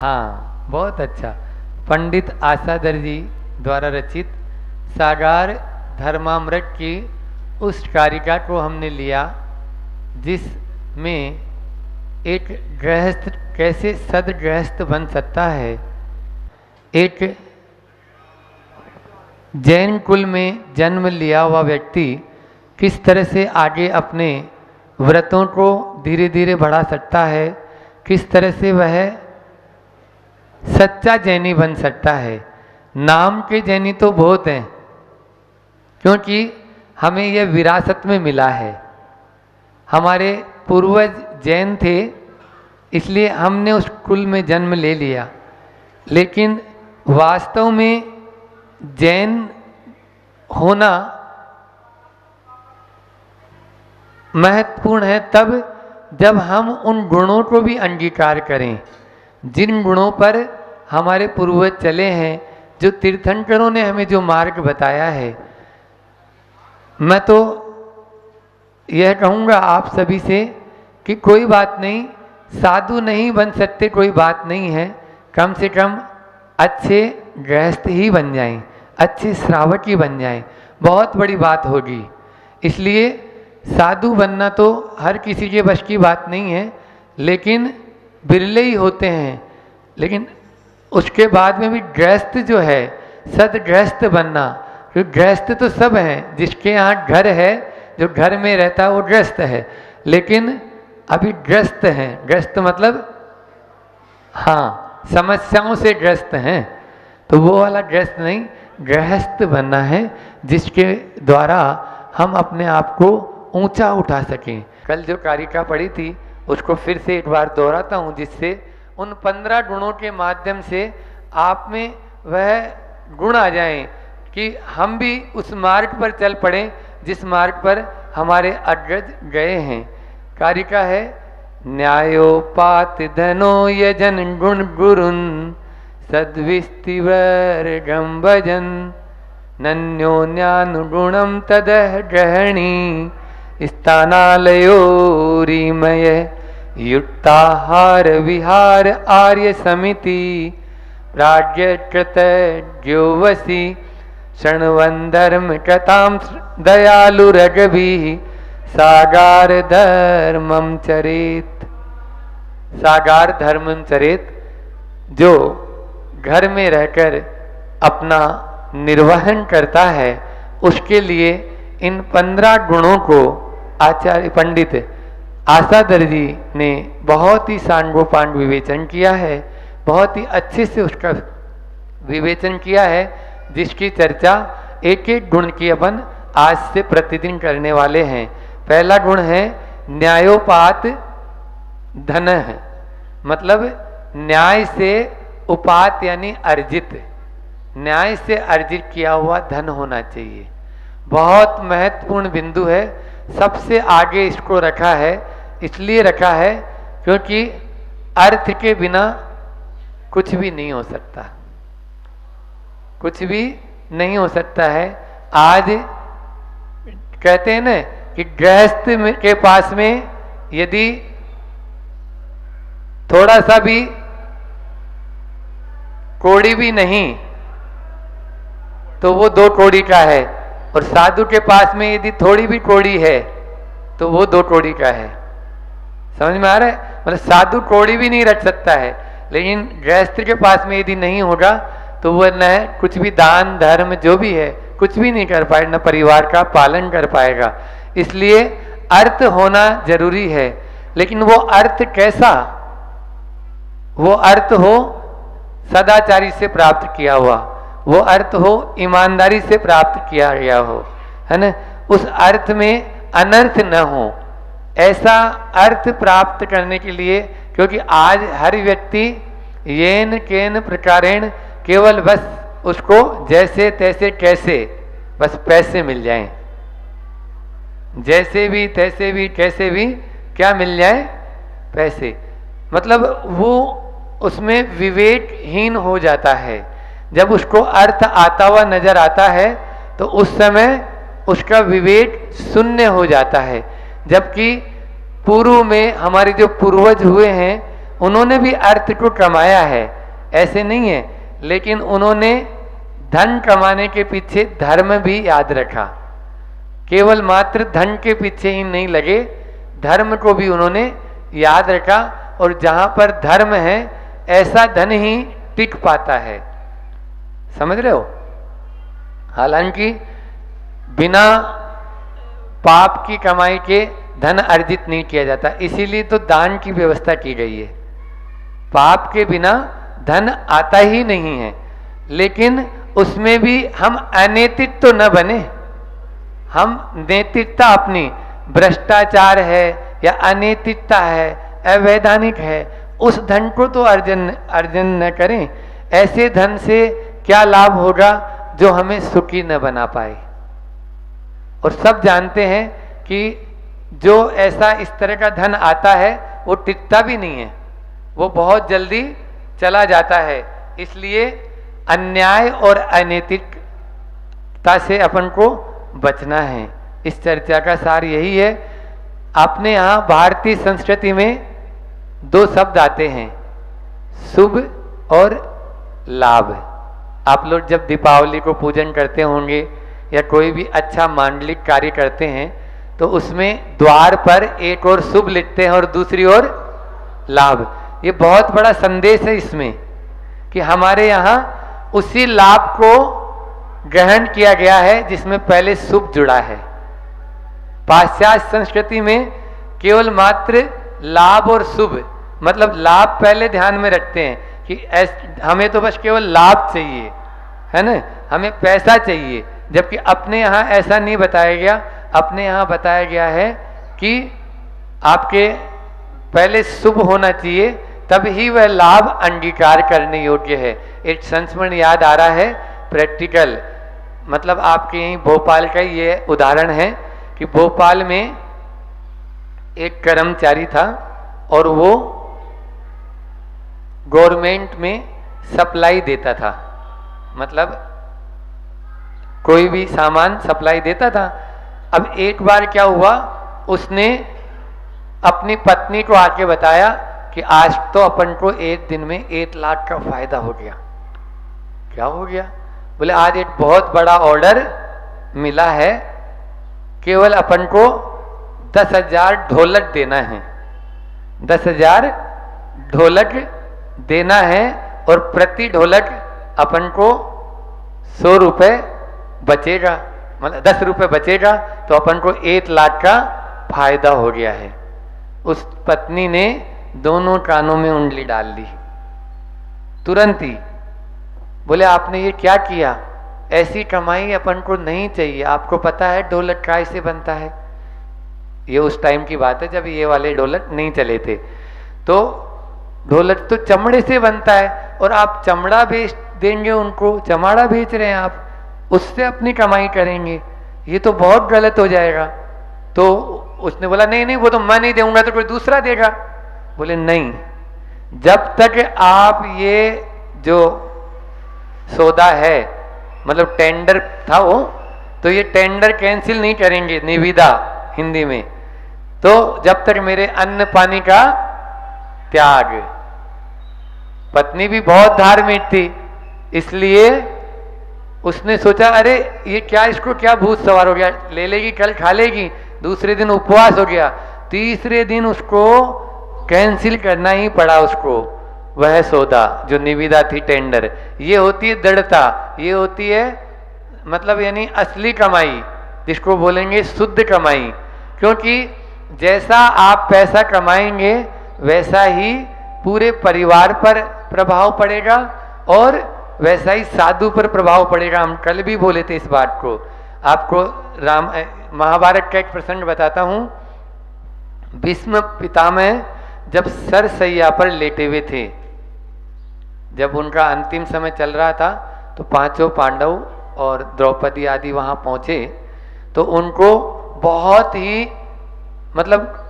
हाँ, बहुत अच्छा। पंडित आसादर जी द्वारा रचित सागार धर्मामृत की उस कारिका को हमने लिया जिसमें एक गृहस्थ कैसे सदगृहस्थ बन सकता है, एक जैन कुल में जन्म लिया हुआ व्यक्ति किस तरह से आगे अपने व्रतों को धीरे धीरे बढ़ा सकता है, किस तरह से वह सच्चा जैनी बन सकता है। नाम के जैनी तो बहुत हैं, क्योंकि हमें यह विरासत में मिला है। हमारे पूर्वज जैन थे, इसलिए हमने उस कुल में जन्म ले लिया, लेकिन वास्तव में जैन होना महत्वपूर्ण है तब जब हम उन गुणों को भी अंगीकार करें जिन गुणों पर हमारे पूर्वज चले हैं, जो तीर्थंकरों ने हमें जो मार्ग बताया है। मैं तो यह कहूँगा आप सभी से कि कोई बात नहीं, साधु नहीं बन सकते कोई बात नहीं है, कम से कम अच्छे गृहस्थ ही बन जाएं, अच्छे श्रावक ही बन जाएं, बहुत बड़ी बात होगी। इसलिए साधु बनना तो हर किसी के बस की बात नहीं है, लेकिन बिरले ही होते हैं। लेकिन उसके बाद में भी गृहस्थ जो है, सदगृहस्थ बनना, क्योंकि गृहस्थ तो सब हैं, जिसके यहाँ घर है, जो घर में रहता है वो गृहस्थ है, लेकिन अभी ग्रस्त हैं। ग्रस्त मतलब हाँ, समस्याओं से ग्रस्त हैं, तो वो वाला ग्रस्त नहीं, गृहस्थ बनना है जिसके द्वारा हम अपने आप को ऊंचा उठा सकें। कल जो कारिका पढ़ी थी उसको फिर से एक बार दोहराता हूँ, जिससे उन 15 गुणों के माध्यम से आप में वह गुण आ जाएं कि हम भी उस मार्ग पर चल पड़ें जिस मार्ग पर हमारे अग्रज गए हैं। कारिका है, न्यायोपात धनो यजन गुण गुरुन सद्विस्तिवर्गम भजन नन्योन्यानुगुणम तदह ग्रहणी स्थानालयोरिमय युक्ताहार विहार आर्य समिति प्राज्ञकृत ज्योवसी शृण्वन् कथां दयालु रघवी सागार धर्मम चरित। सागार धर्मम चरित, जो घर में रहकर अपना निर्वहन करता है, उसके लिए इन 15 गुणों को आचार्य पंडित आसादर जी ने बहुत ही सांगोपांग विवेचन किया है, बहुत ही अच्छे से उसका विवेचन किया है, जिसकी चर्चा एक एक गुण की अपन आज से प्रतिदिन करने वाले हैं। पहला गुण है न्यायोपात धन है, मतलब न्याय से उपात यानी अर्जित, न्याय से अर्जित किया हुआ धन होना चाहिए। बहुत महत्वपूर्ण बिंदु है, सबसे आगे इसको रखा है, इसलिए रखा है क्योंकि अर्थ के बिना कुछ भी नहीं हो सकता, कुछ भी नहीं हो सकता है। आज कहते हैं ना कि गृहस्थ के पास में यदि थोड़ा सा भी कौड़ी भी नहीं तो वो 2 कौड़ी का है, और साधु के पास में यदि थोड़ी भी कौड़ी है तो वो 2 कौड़ी का है। समझ में आ रहा है? मतलब साधु कौड़ी भी नहीं रख सकता है, लेकिन गृहस्थ के पास में यदि नहीं होगा तो वो न कुछ भी दान धर्म जो भी है कुछ भी नहीं कर पाएगा, न परिवार का पालन कर पाएगा। इसलिए अर्थ होना जरूरी है, लेकिन वो अर्थ कैसा? वो अर्थ हो सदाचारी से प्राप्त किया हुआ, वो अर्थ हो ईमानदारी से प्राप्त किया गया हो, है ना? उस अर्थ में अनर्थ न हो, ऐसा अर्थ प्राप्त करने के लिए, क्योंकि आज हर व्यक्ति येन केन प्रकारेण केवल बस उसको जैसे तैसे कैसे बस पैसे मिल जाएं, जैसे भी तैसे भी कैसे भी क्या मिल जाए? पैसे। मतलब वो उसमें विवेकहीन हो जाता है। जब उसको अर्थ आता हुआ नजर आता है तो उस समय उसका विवेक शून्य हो जाता है। जबकि पूर्व में हमारे जो पूर्वज हुए हैं उन्होंने भी अर्थ को कमाया है, ऐसे नहीं है, लेकिन उन्होंने धन कमाने के पीछे धर्म भी याद रखा। केवल मात्र धन के पीछे ही नहीं लगे, धर्म को भी उन्होंने याद रखा। और जहां पर धर्म है ऐसा धन ही टिक पाता है, समझ रहे हो। हालांकि बिना पाप की कमाई के धन अर्जित नहीं किया जाता, इसीलिए तो दान की व्यवस्था की गई है। पाप के बिना धन आता ही नहीं है, लेकिन उसमें भी हम अनैतिक तो न बने। हम नैतिकता अपनी, भ्रष्टाचार है या अनैतिकता है, अवैधानिक है, उस धन को तो अर्जन न करें। ऐसे धन से क्या लाभ होगा जो हमें सुखी न बना पाए। और सब जानते हैं कि जो ऐसा इस तरह का धन आता है वो टिकता भी नहीं है, वो बहुत जल्दी चला जाता है। इसलिए अन्याय और अनैतिकता से अपन को बचना है। इस चर्चा का सार यही है। आपने यहाँ भारतीय संस्कृति में दो शब्द आते हैं, शुभ और लाभ। आप लोग जब दीपावली को पूजन करते होंगे या कोई भी अच्छा मांडलिक कार्य करते हैं तो उसमें द्वार पर एक और शुभ लिखते हैं और दूसरी ओर लाभ। ये बहुत बड़ा संदेश है इसमें कि हमारे यहाँ उसी लाभ को ग्रहण किया गया है जिसमें पहले शुभ जुड़ा है। पाश्चात्य संस्कृति में केवल मात्र लाभ और शुभ, मतलब लाभ पहले ध्यान में रखते हैं कि हमें तो बस केवल लाभ चाहिए, है ना, हमें पैसा चाहिए। जबकि अपने यहाँ ऐसा नहीं बताया गया। अपने यहाँ बताया गया है कि आपके पहले शुभ होना चाहिए, तब ही वह लाभ अंगीकार करने योग्य है। एक संस्मरण याद आ रहा है प्रैक्टिकल, मतलब आपके यहीं भोपाल का ये उदाहरण है कि भोपाल में एक कर्मचारी था और वो गवर्नमेंट में सप्लाई देता था, मतलब कोई भी सामान सप्लाई देता था। अब एक बार क्या हुआ, उसने अपनी पत्नी को आके बताया कि आज तो अपन को एक दिन में 1 लाख का फायदा हो गया। क्या हो गया? बोले आज एक बहुत बड़ा ऑर्डर मिला है, केवल अपन को 10,000 ढोलक देना है, 10,000 ढोलक देना है और प्रति ढोलक अपन को 100 रुपये बचेगा, मतलब 10 रुपये बचेगा, तो अपन को 1 लाख का फायदा हो गया है। उस पत्नी ने दोनों कानों में उंगली डाल ली तुरंत ही। बोले आपने ये क्या किया? ऐसी कमाई अपन को नहीं चाहिए। आपको पता है ढोलक काय से बनता है? ये उस टाइम की बात है जब ये वाले ढोलक नहीं चले थे। तो ढोलक तो चमड़े से बनता है और आप चमड़ा बेच देंगे उनको, चमाड़ा बेच रहे हैं आप, उससे अपनी कमाई करेंगे, ये तो बहुत गलत हो जाएगा। तो उसने बोला नहीं नहीं, वो तो मैं नहीं दूंगा तो कोई दूसरा देगा। बोले नहीं, जब तक आप ये जो सौदा है, मतलब टेंडर था वो, तो ये टेंडर कैंसिल नहीं करेंगे, निविदा हिंदी में, तो जब तक मेरे अन्न पानी का त्याग। पत्नी भी बहुत धार्मिक थी, इसलिए उसने सोचा अरे ये क्या, इसको क्या भूत सवार हो गया, ले लेगी कल खा लेगी। दूसरे दिन उपवास हो गया, तीसरे दिन उसको कैंसिल करना ही पड़ा उसको वह सौदा जो निविदा थी, टेंडर। ये होती है दृढ़ता, ये होती है मतलब यानी असली कमाई, जिसको बोलेंगे शुद्ध कमाई। क्योंकि जैसा आप पैसा कमाएंगे वैसा ही पूरे परिवार पर प्रभाव पड़ेगा और वैसा ही साधु पर प्रभाव पड़ेगा। हम कल भी बोले थे इस बात को। आपको महाभारत का एक प्रसंग बताता हूँ। भीष्म पितामह जब सरसैया पर लेटे हुए थे, जब उनका अंतिम समय चल रहा था, तो पांचों पांडव और द्रौपदी आदि वहां पहुंचे, तो उनको बहुत ही मतलब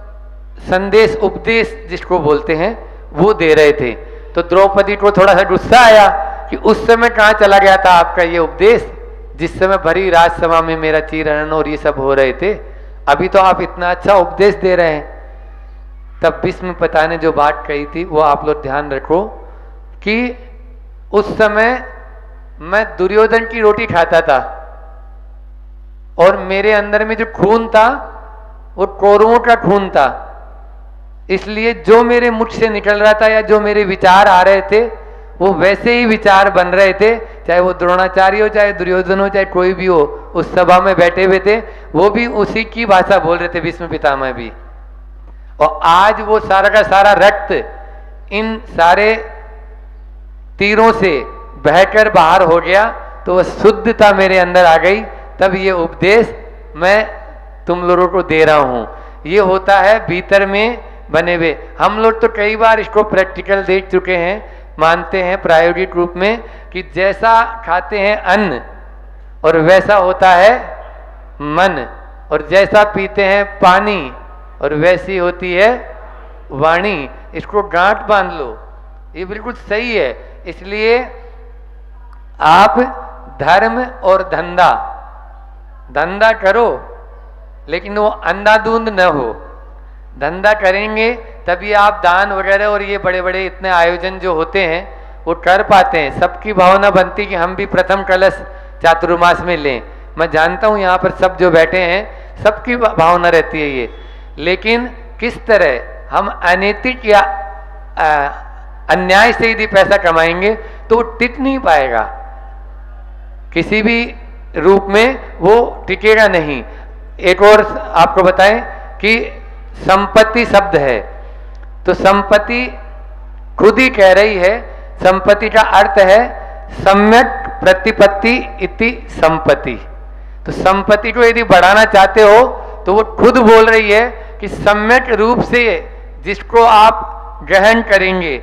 संदेश उपदेश जिसको बोलते हैं वो दे रहे थे। तो द्रौपदी को थोड़ा सा गुस्सा आया कि उस समय कहाँ चला गया था आपका ये उपदेश, जिस समय भरी राजसभा में मेरा चीरहरण और ये सब हो रहे थे, अभी तो आप इतना अच्छा उपदेश दे रहे हैं। तब भीष्म पिता ने जो बात कही थी वो आप लोग ध्यान रखो कि उस समय मैं दुर्योधन की रोटी खाता था और मेरे अंदर में जो खून था वो कौरवों का खून था, इसलिए जो मेरे मुख से निकल रहा था या जो मेरे विचार आ रहे थे वो वैसे ही विचार बन रहे थे, चाहे वो द्रोणाचार्य हो, चाहे दुर्योधन हो, चाहे कोई भी हो। उस सभा में बैठे हुए थे वो भी उसी की भाषा बोल रहे थे, भीष्म पितामह भी। और आज वो सारा का सारा रक्त इन सारे तीरों से बहकर बाहर हो गया, तो वह शुद्धता मेरे अंदर आ गई। तब ये उपदेश मैं तुम लोगों को दे रहा हूं। ये होता है भीतर में बने हुए। हम लोग तो कई बार इसको प्रैक्टिकल देख चुके हैं, मानते हैं प्रायोगिक रूप में कि जैसा खाते हैं अन्न और वैसा होता है मन, और जैसा पीते हैं पानी और वैसी होती है वाणी। इसको गांठ बांध लो, ये बिल्कुल सही है। इसलिए आप धर्म और धंधा करो, लेकिन वो अंधाधुंध न हो। धंधा करेंगे तभी आप दान वगैरह और ये बड़े बड़े इतने आयोजन जो होते हैं वो कर पाते हैं। सबकी भावना बनती कि हम भी प्रथम कलश चातुर्मास में लें। मैं जानता हूँ यहाँ पर सब जो बैठे हैं सबकी भावना रहती है ये, लेकिन किस तरह हम अनैतिक या अन्याय से यदि पैसा कमाएंगे तो वो टिक नहीं पाएगा, किसी भी रूप में वो टिकेगा नहीं। एक और आपको बताएं कि संपत्ति शब्द है, तो संपत्ति खुद ही कह रही है, संपत्ति का अर्थ है सम्यक प्रतिपत्ति इति संपत्ति। तो संपत्ति को यदि बढ़ाना चाहते हो तो वो खुद बोल रही है कि सम्यक रूप से जिसको आप ग्रहण करेंगे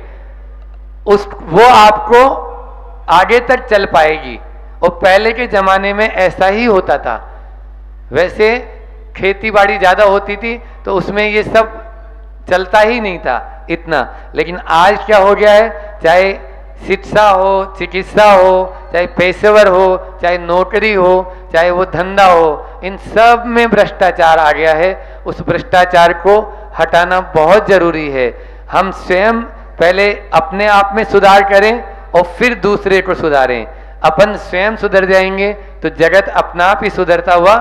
उस वो आपको आगे तक चल पाएगी। और पहले के जमाने में ऐसा ही होता था। वैसे खेती बाड़ी ज़्यादा होती थी तो उसमें ये सब चलता ही नहीं था इतना, लेकिन आज क्या हो गया है, चाहे शिक्षा हो, चिकित्सा हो, चाहे पेशेवर हो, चाहे नौकरी हो, चाहे वो धंधा हो, इन सब में भ्रष्टाचार आ गया है। उस भ्रष्टाचार को हटाना बहुत जरूरी है। हम स्वयं पहले अपने आप में सुधार करें और फिर दूसरे को सुधारें। अपन स्वयं सुधर जाएंगे तो जगत अपना आप ही सुधरता हुआ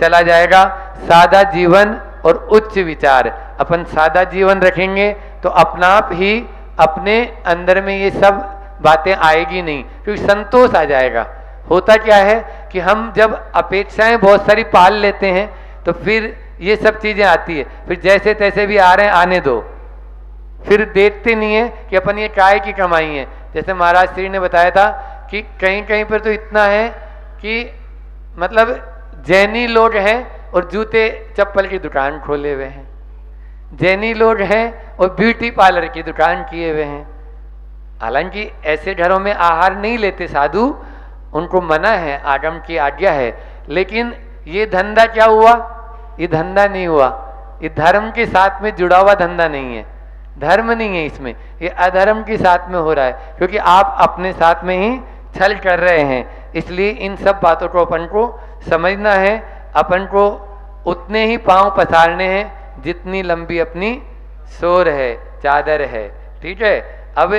चला जाएगा। सादा जीवन और उच्च विचार, अपन सादा जीवन रखेंगे तो अपना आप ही अपने अंदर में ये सब बातें आएगी नहीं, क्योंकि संतोष आ जाएगा। होता क्या है कि हम जब अपेक्षाएं बहुत सारी पाल लेते हैं तो फिर ये सब चीजें आती है, फिर जैसे तैसे भी आ रहे हैं आने दो, फिर देखते नहीं है कि अपन ये काय की कमाई है। जैसे महाराज श्री ने बताया था कि कहीं कहीं पर तो इतना है कि मतलब जैनी लोग हैं और जूते चप्पल की दुकान खोले हुए हैं, जैनी लोग हैं और ब्यूटी पार्लर की दुकान किए हुए हैं। हालांकि ऐसे घरों में आहार नहीं लेते साधु, उनको मना है, आगम की आज्ञा है, लेकिन ये धंधा क्या हुआ, ये धंधा नहीं हुआ, ये धर्म के साथ में जुड़ा हुआ धंधा नहीं है, धर्म नहीं है इसमें, ये अधर्म के साथ में हो रहा है, क्योंकि आप अपने साथ में ही छल कर रहे हैं। इसलिए इन सब बातों को अपन को समझना है, अपन को उतने ही पांव पसारने हैं जितनी लंबी अपनी सोर है, चादर है। ठीक है, अब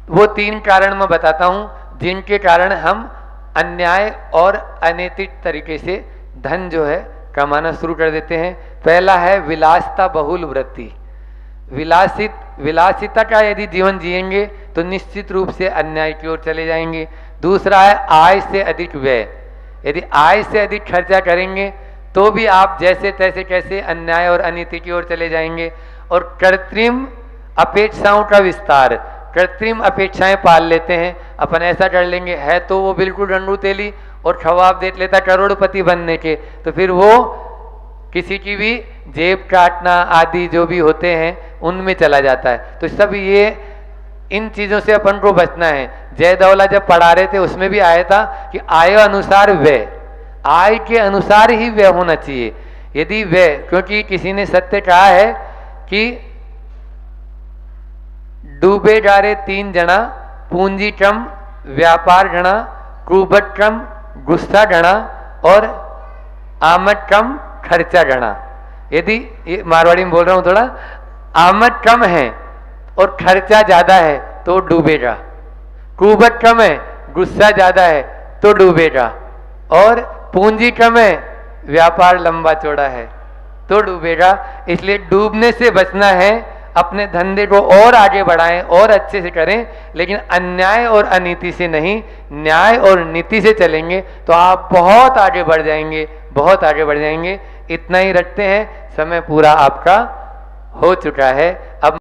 वो 3 कारण मैं बताता हूं जिनके कारण हम अन्याय और अनैतिक तरीके से धन जो है कमाना शुरू कर देते हैं। पहला है विलासिता बहुल वृत्ति। विलासिता का यदि जीवन जिएंगे तो निश्चित रूप से अन्याय की ओर चले जाएंगे। दूसरा है आय से अधिक व्यय। यदि आय से अधिक खर्चा करेंगे तो भी आप जैसे तैसे कैसे अन्याय और अनीति की ओर चले जाएंगे। और कृत्रिम अपेक्षाओं का विस्तार, कृत्रिम अपेक्षाएं पाल लेते हैं, अपन ऐसा कर लेंगे, है तो वो बिल्कुल रंगू तेली और ख्वाब देख लेता करोड़पति बनने के, तो फिर वो किसी की भी जेब काटना आदि जो भी होते हैं उनमें चला जाता है। तो सब ये इन चीजों से अपन को बचना है। जय दौला जब पढ़ा रहे थे उसमें भी आया था कि आय अनुसार व्यय, आय के अनुसार ही व्यय होना चाहिए। यदि व्यय, क्योंकि किसी ने सत्य कहा है कि डूबे गारे 3 जना, पूंजी कम, व्यापार घना, कुबट कम, गुस्सा घना और आमद कम, खर्चा घना। यदि ये मारवाड़ी में बोल रहा हूं थोड़ा, आमद कम है और खर्चा ज्यादा है तो डूबेगा, कुवत कम है गुस्सा ज्यादा है तो डूबेगा, और पूंजी कम है व्यापार लंबा चौड़ा है तो डूबेगा। इसलिए डूबने से बचना है, अपने धंधे को और आगे बढ़ाएं और अच्छे से करें, लेकिन अन्याय और अनीति से नहीं, न्याय और नीति से चलेंगे तो आप बहुत आगे बढ़ जाएंगे, बहुत आगे बढ़ जाएंगे। इतना ही रखते हैं, समय पूरा आपका हो चुका है। अब